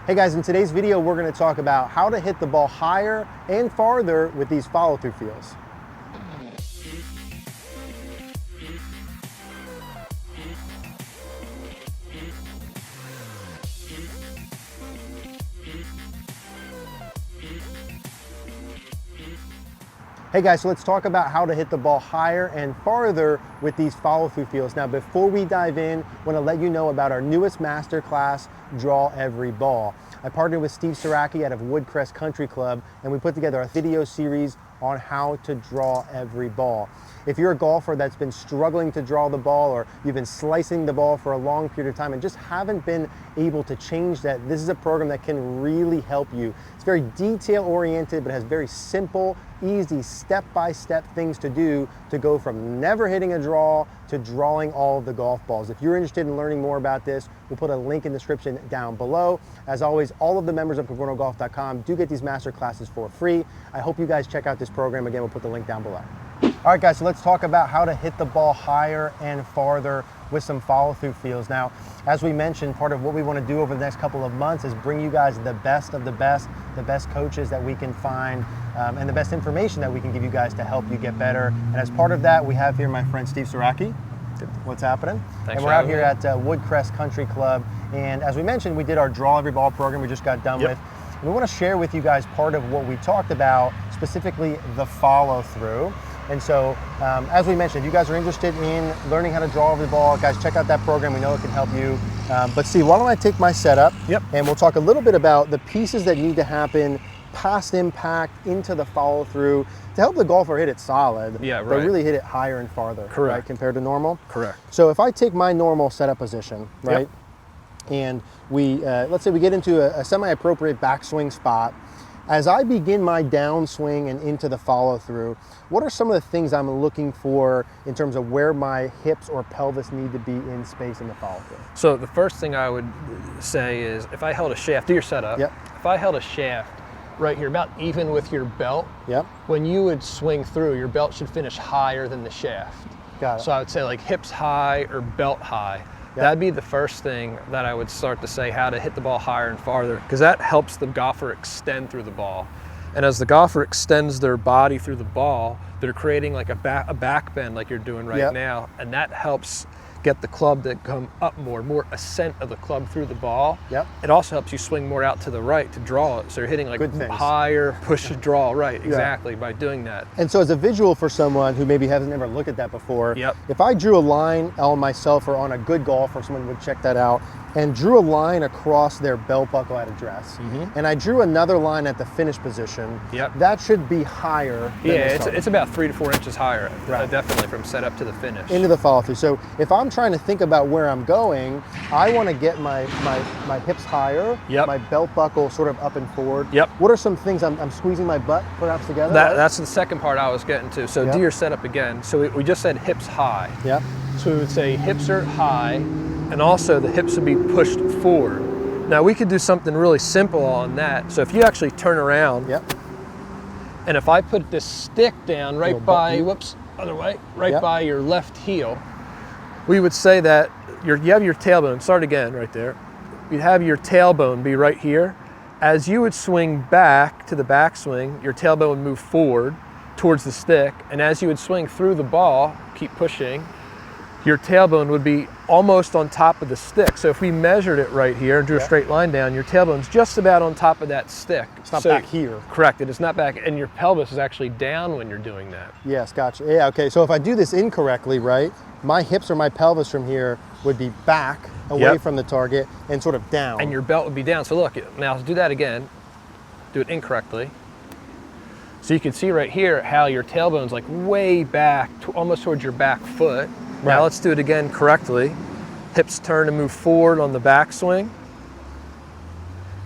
Hey guys, in today's video, we're going to talk about how to hit the ball higher and farther with these follow-through feels. Hey guys, so let's talk about how to hit the ball higher and farther with these follow-through feels. Now, before we dive in, I want to let you know about our newest masterclass, Draw Every Ball. I partnered with Steve Sieracki out of Woodcrest Country Club, and we put together a video series on how to draw every ball. If you're a golfer that's been struggling to draw the ball, or you've been slicing the ball for a long period of time and just haven't been able to change that, this is a program that can really help you. It's very detail oriented, but has very simple, easy, step-by-step things to do to go from never hitting a draw to drawing all of the golf balls. If you're interested in learning more about this, we'll put a link in the description down below. As always, all of the members of CogornoGolf.com do get these master classes for free. I hope you guys check out this program. Again, we'll put the link down below. All right, guys, so let's talk about how to hit the ball higher and farther with some follow-through feels. Now, as we mentioned, part of what we want to do over the next couple of months is bring you guys the best of the best coaches that we can find, and the best information that we can give you guys to help you get better. And as part of that, we have here my friend Steve Sieracki. What's happening? Thanks. And we're out here at Woodcrest Country Club. And as we mentioned, we did our Draw Every Ball program we just got done with. And we want to share with you guys part of what we talked about, specifically the follow-through. And so, as we mentioned, if you guys are interested in learning how to draw over the ball, guys, check out that program. We know it can help you. But Steve, why don't I take my setup, and we'll talk a little bit about the pieces that need to happen past impact into the follow-through to help the golfer hit it solid, but really hit it higher and farther, right, compared to normal? Correct. So if I take my normal setup position, right, and we, let's say we get into a semi-appropriate backswing spot, as I begin my downswing and into the follow-through, what are some of the things I'm looking for in terms of where my hips or pelvis need to be in space in the follow-through? So the first thing I would say is if I held a shaft, do your setup. If I held a shaft right here, about even with your belt, when you would swing through, your belt should finish higher than the shaft. Got it. So I would say like hips high or belt high. That'd be the first thing that I would start to say, how to hit the ball higher and farther, because that helps the golfer extend through the ball. And as the golfer extends their body through the ball, they're creating like a back bend like you're doing right now, and that helps get the club to come up more ascent of the club through the ball. It also helps you swing more out to the right to draw it. So you're hitting like higher push to draw, right, exactly, by doing that. And so as a visual for someone who maybe hasn't ever looked at that before, if I drew a line on myself or on a good golfer, someone would check that out, and drew a line across their belt buckle at address, and I drew another line at the finish position, that should be higher than it's about 3 to 4 inches higher, definitely, from setup to the finish. Into the follow-through. So if I'm trying to think about where I'm going, I want to get my hips higher, my belt buckle sort of up and forward. What are some things I'm squeezing my butt perhaps together? That's the second part I was getting to. So do your setup again. So we just said hips high. So we would say hips are high, and also the hips would be pushed forward. Now we could do something really simple on that. So if you actually turn around, and if I put this stick down right by, other way, by your left heel, we would say that you have your tailbone, start again right there. You'd have your tailbone be right here. As you would swing back to the backswing, your tailbone would move forward towards the stick, and as you would swing through the ball, keep pushing, your tailbone would be almost on top of the stick. So if we measured it right here and drew a straight line down, your tailbone's just about on top of that stick. It's not back here. Correct, it is not back, and your pelvis is actually down when you're doing that. Yes, gotcha. Yeah, okay, so if I do this incorrectly, right, my hips or my pelvis from here would be back away from the target and sort of down. And your belt would be down. So look, now do that again. Do it incorrectly. So you can see right here how your tailbone's like way back, almost towards your back foot. Now let's do it again correctly. Hips turn and move forward on the backswing.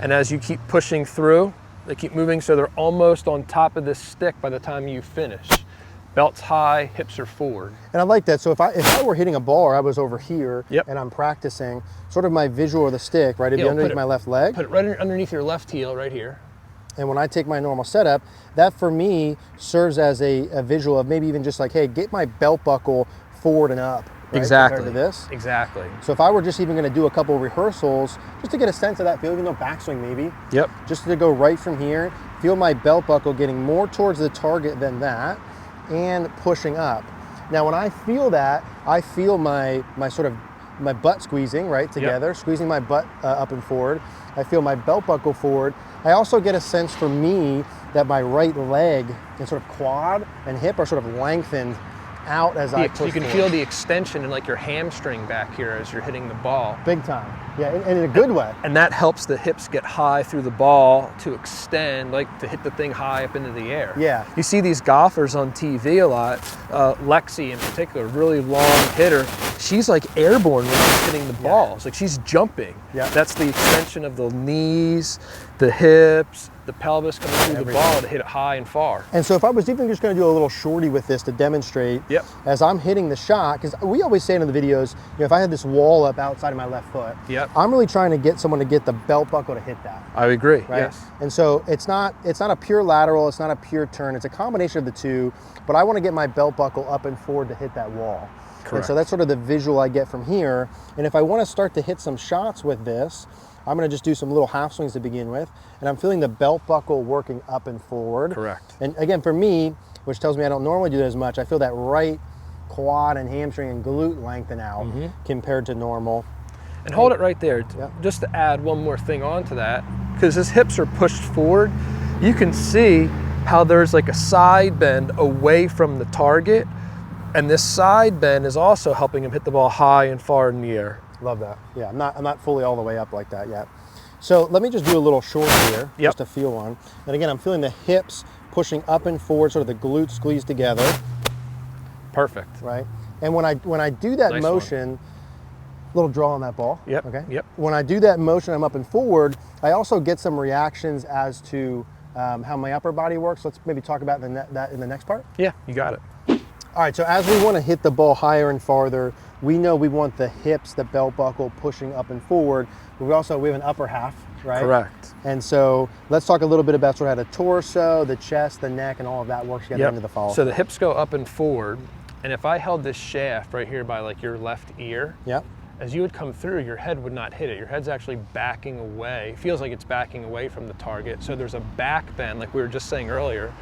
And as you keep pushing through, they keep moving so they're almost on top of this stick by the time you finish. Belt's high, hips are forward. And I like that. So if I were hitting a ball or I was over here and I'm practicing, sort of my visual of the stick, right, it'd be underneath my left leg. Put it right underneath your left heel right here. And when I take my normal setup, that for me serves as a visual of maybe even just like, hey, get my belt buckle forward and up, right, exactly, compared to this. Exactly. So if I were just even going to do a couple rehearsals, just to get a sense of that feel, even though backswing maybe. Yep. Just to go right from here, feel my belt buckle getting more towards the target than that, and pushing up. Now when I feel that, I feel my butt squeezing right together, yep. Squeezing my butt up and forward. I feel my belt buckle forward. I also get a sense for me that my right leg and sort of quad and hip are sort of lengthened out as I push You can forward. feel the extension in like your hamstring back here as you're hitting the ball. Big time. Yeah, and in a good way. And that helps the hips get high through the ball to extend, like to hit the thing high up into the air. Yeah. You see these golfers on TV a lot, Lexi in particular, really long hitter. She's like airborne when she's hitting the balls. Like she's jumping. Yeah. That's the extension of the knees, the hips, the pelvis coming through the ball to hit it high and far. And so if I was even just going to do a little shorty with this to demonstrate, yep. As I'm hitting the shot, because we always say in the videos, you know, if I had this wall up outside of my left foot, yep. I'm really trying to get someone to get the belt buckle to hit that. I agree. Right? Yes. And so it's not a pure lateral, it's not a pure turn, it's a combination of the two, but I want to get my belt buckle up and forward to hit that wall. Correct. And so that's sort of the visual I get from here. And if I want to start to hit some shots with this, I'm going to just do some little half swings to begin with, and I'm feeling the belt buckle working up and forward. Correct. And again, for me, which tells me I don't normally do that as much, I feel that right quad and hamstring and glute lengthen out compared to normal. And hold it right there, yep. Just to add one more thing onto that, because his hips are pushed forward, you can see how there's like a side bend away from the target, and this side bend is also helping him hit the ball high and far in the air. Love that. Yeah, I'm not fully all the way up like that yet. So let me just do a little short here, yep. Just to feel one. And again, I'm feeling the hips pushing up and forward, sort of the glutes squeezed together. Perfect. Right. And when I do that nice motion, little draw on that ball. Yep. Okay. Yep. When I do that motion, I'm up and forward. I also get some reactions as to how my upper body works. Let's maybe talk about that in the next part. Yeah, you got it. All right, so as we want to hit the ball higher and farther, we know we want the hips, the belt buckle pushing up and forward, but we have an upper half, right? Correct. And so let's talk a little bit about sort of how the torso, the chest, the neck, and all of that works together into the follow. So the hips go up and forward, and if I held this shaft right here by like your left ear, yep. As you would come through, your head would not hit it. Your head's actually backing away. It feels like it's backing away from the target. So there's a back bend, like we were just saying earlier.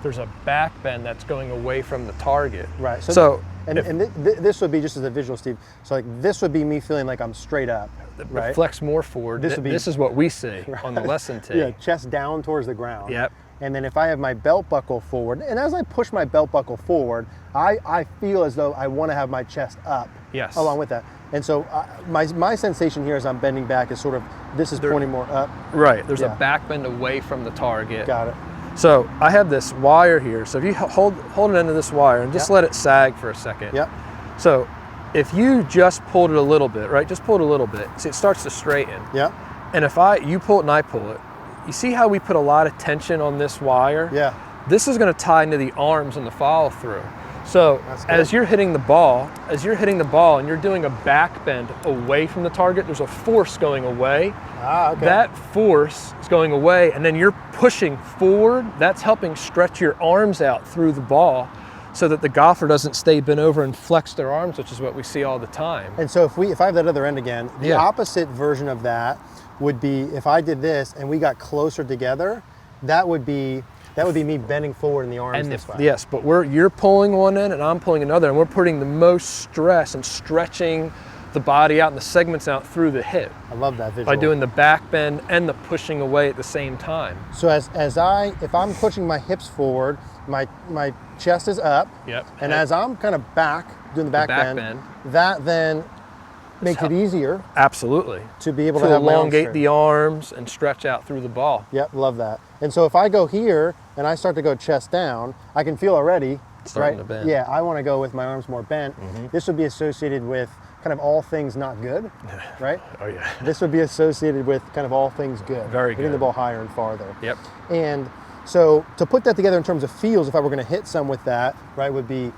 There's a back bend that's going away from the target. Right. This would be just as a visual, Steve. So like this would be me feeling like I'm straight up. Right. Flex more forward. This is what we see on the lesson tee. Yeah, chest down towards the ground. Yep. And then if I have my belt buckle forward, and as I push my belt buckle forward, I feel as though I want to have my chest up. Yes. Along with that. And so my sensation here as I'm bending back is sort of, this is pointing more up. Right. There's a back bend away from the target. Got it. So I have this wire here. So if you hold an end of this wire and just let it sag for a second. Yep. So if you just pulled it a little bit, right? Just pull it a little bit. See, it starts to straighten. Yep. And if you pull it and I pull it, you see how we put a lot of tension on this wire? Yeah. This is going to tie into the arms and the follow through. So as you're hitting the ball and you're doing a back bend away from the target, there's a force going away. Okay. That force is going away, and then you're pushing forward. That's helping stretch your arms out through the ball so that the golfer doesn't stay bent over and flex their arms, which is what we see all the time. And so if I have that other end again, the opposite version of that would be if I did this and we got closer together, that would be me bending forward in the arms this way. Yes, but you're pulling one end and I'm pulling another, and we're putting the most stress and stretching the body out and the segments out through the hip. I love that visual. By doing the back bend and the pushing away at the same time. So if I'm pushing my hips forward, my chest is up. Yep. And as I'm kind of back, doing the back bend, that then makes it easier. Absolutely. To be able to have elongate the arms and stretch out through the ball. Yep, love that. And so if I go here and I start to go chest down, I can feel already, starting to bend. Yeah, I want to go with my arms more bent. This would be associated with kind of all things not good, right? Oh yeah. This would be associated with kind of all things good. Very good. Hitting the ball higher and farther. Yep. And so to put that together in terms of feels, if I were going to hit some with that, right, would be,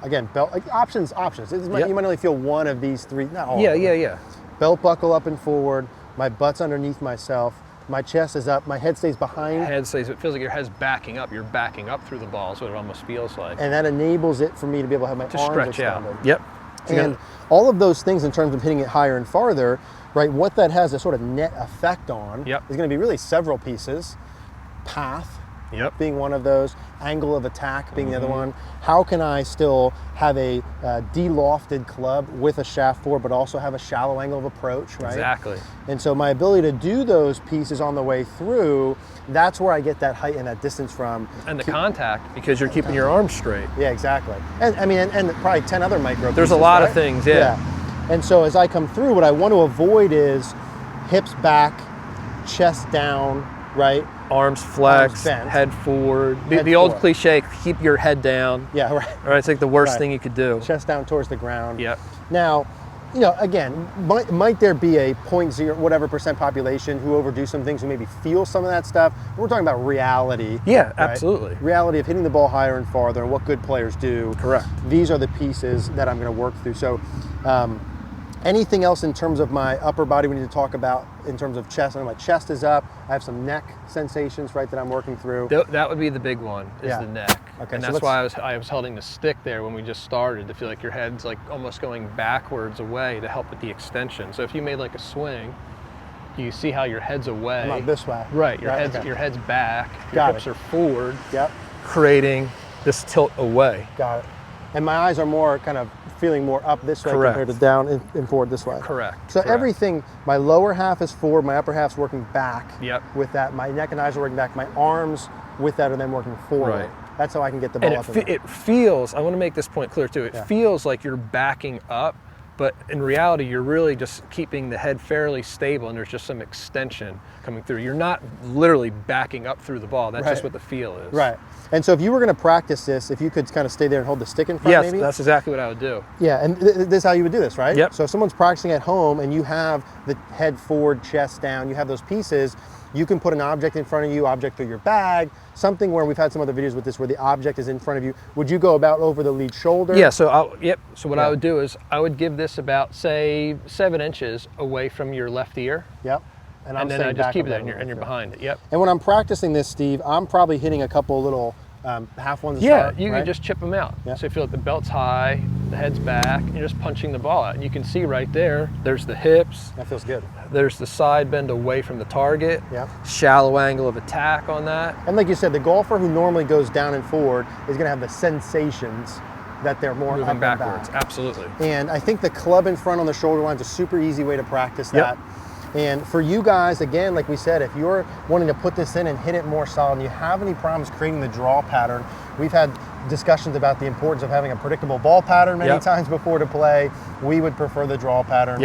again, belt, like options. You might only feel one of these three, not all. Yeah. Belt buckle up and forward, my butt's underneath myself, my chest is up, my head stays behind. It feels like your head's backing up. You're backing up through the ball, is what it almost feels like. And that enables it for me to be able to have my arms stretch extended. out. Yep. And all of those things in terms of hitting it higher and farther, right, what that has a sort of net effect on is going to be really several pieces. Path being one of those, angle of attack being the other one. How can I still have a de-lofted club with a shaft forward, but also have a shallow angle of approach, right? Exactly. And so my ability to do those pieces on the way through, that's where I get that height and that distance from. And the contact, because you're keeping your arms straight. Yeah, exactly. And I mean, and probably 10 other micro There's pieces, a lot right? of things, yeah. And so as I come through, what I want to avoid is hips back, chest down, right? Arms flexed, head forward. The old cliche, keep your head down. Yeah, right. Right, it's like the worst thing you could do. Chest down towards the ground. Yep. Now, you know, again, might there be a 0.0 whatever % population who overdo some things, who maybe feel some of that stuff? We're talking about reality. Yeah, right? absolutely. Reality of hitting the ball higher and farther and what good players do. Correct. These are the pieces that I'm going to work through. So anything else in terms of my upper body we need to talk about in terms of chest? I know my chest is up. I have some neck sensations, right, that I'm working through. That would be the big one, is the neck. Okay, and so that's why I was holding the stick there when we just started, to feel like your head's like almost going backwards away to help with the extension. So if you made like a swing, you see how your head's away. Not this way. Right, your head's back, your hips are forward, creating this tilt away. Got it. And my eyes are more kind of feeling more up this way compared to down and forward this way. Correct. So everything, my lower half is forward, my upper half's working back with that. My neck and eyes are working back. My arms with that are then working forward. Right. That's how I can get the ball up. And it feels, I want to make this point clear too, it feels like you're backing up, but in reality, you're really just keeping the head fairly stable, and there's just some extension coming through. You're not literally backing up through the ball. That's just what the feel is. Right. And so if you were going to practice this, if you could kind of stay there and hold the stick in front, maybe? Yes, that's exactly what I would do. Yeah, and this is how you would do this, right? Yep. So if someone's practicing at home and you have the head forward, chest down, you have those pieces, you can put an object in front of you, object through your bag, something where we've had some other videos with this where the object is in front of you. Would you go about over the lead shoulder? Yeah, so So what I would do is I would give this about, say, 7 inches away from your left ear. Yep. And then I just keep it there and you're behind it. Yep. And when I'm practicing this, Steve, I'm probably hitting a couple little half ones. Yeah, you can just chip them out. So you feel like the belt's high, the head's back, and you're just punching the ball out. And you can see right there, there's the hips. That feels good. There's the side bend away from the target. Yeah. Shallow angle of attack on that. And like you said, the golfer who normally goes down and forward is going to have the sensations that they're more moving up backwards. And back. Absolutely. And I think the club in front on the shoulder line is a super easy way to practice that. And for you guys, again, like we said, if you're wanting to put this in and hit it more solid and you have any problems creating the draw pattern, we've had discussions about the importance of having a predictable ball pattern many times before to play. We would prefer the draw pattern.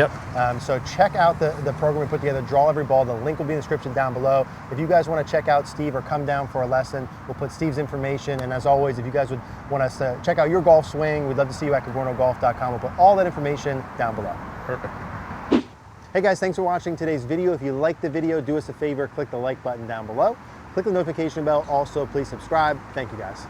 So check out the program we put together, Draw Every Ball. The link will be in the description down below. If you guys want to check out Steve or come down for a lesson, we'll put Steve's information. And as always, if you guys would want us to check out your golf swing, we'd love to see you at CogornoGolf.com. We'll put all that information down below. Perfect. Hey guys, thanks for watching today's video. If you liked the video, do us a favor, click the like button down below. Click the notification bell. Also, please subscribe. Thank you guys.